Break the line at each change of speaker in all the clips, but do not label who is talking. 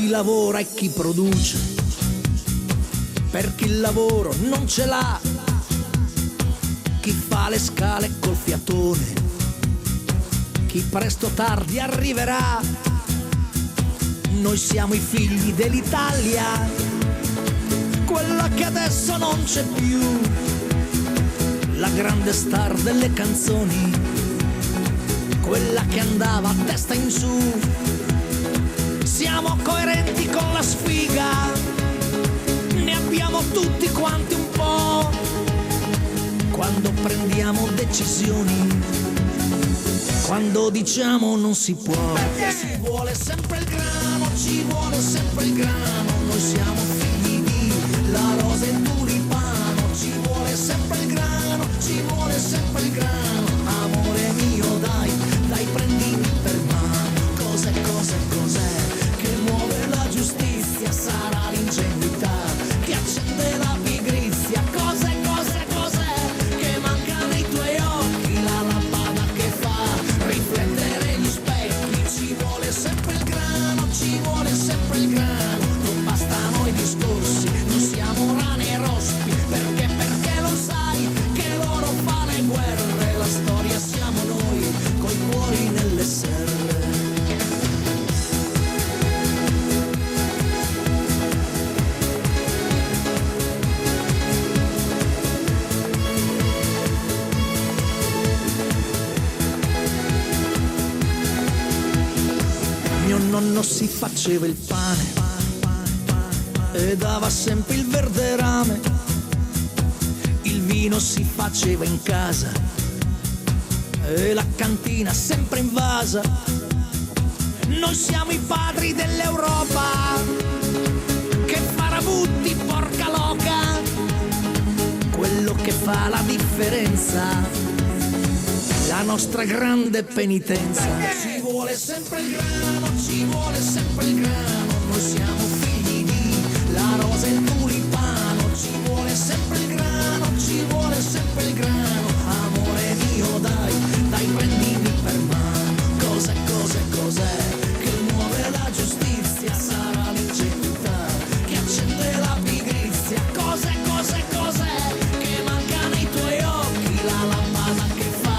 chi lavora e chi produce, per chi il lavoro non ce l'ha, chi fa le scale col fiatone, chi presto o tardi arriverà. Noi siamo i figli dell'Italia, quella che adesso non c'è più, la grande star delle canzoni, quella che andava a testa in su. Siamo coerenti con la sfiga, ne abbiamo tutti quanti un po', quando prendiamo decisioni, quando diciamo non si può. Perché ci vuole sempre il grano, ci vuole sempre il grano, noi siamo figli di la rosa e il tulipano, ci vuole sempre il grano, ci vuole sempre il grano, amore mio dai, dai prendimi per mano, cos'è, che muove la giustizia, sarà l'ingenuità che accende la pigrizia, cos'è, che manca nei tuoi occhi, la lampada che fa riflettere gli specchi, ci vuole sempre il grano, ci vuole sempre il grano, non bastano i discorsi, non siamo rane e rospi, perché lo sai che loro fa le guerre, la storia siamo noi, coi cuori nelle serre. Mio nonno si faceva il pane e dava sempre il verde rame, il vino si faceva in casa e la cantina sempre invasa. Noi siamo i padri dell'Europa, che farabutti porca loca, quello che fa la differenza, la nostra grande penitenza. Ci vuole sempre il grano, ci vuole sempre il grano, noi siamo figli di la rosa e il tulipano, ci vuole sempre il grano, ci vuole sempre il grano, amore mio dai, dai prendimi per mano, cos'è, che muove la giustizia, sarà l'ingenuità che accende la pigrizia, cos'è, che manca nei tuoi occhi, la lampada che fa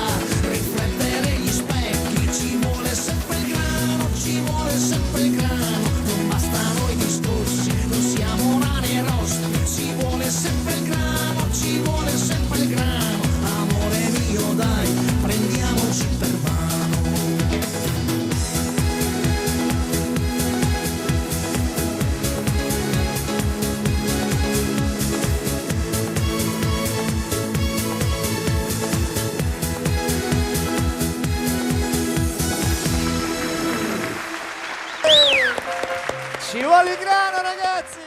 riflettere gli specchi, ci vuole sempre il grano, ci vuole sempre il grano, non bastano i discorsi, non siamo rane e rospi, ci vuole sempre il grano, ci vuole sempre il grano, amore mio dai, prendiamoci per mano.
Ci vuole il grano, ragazzi!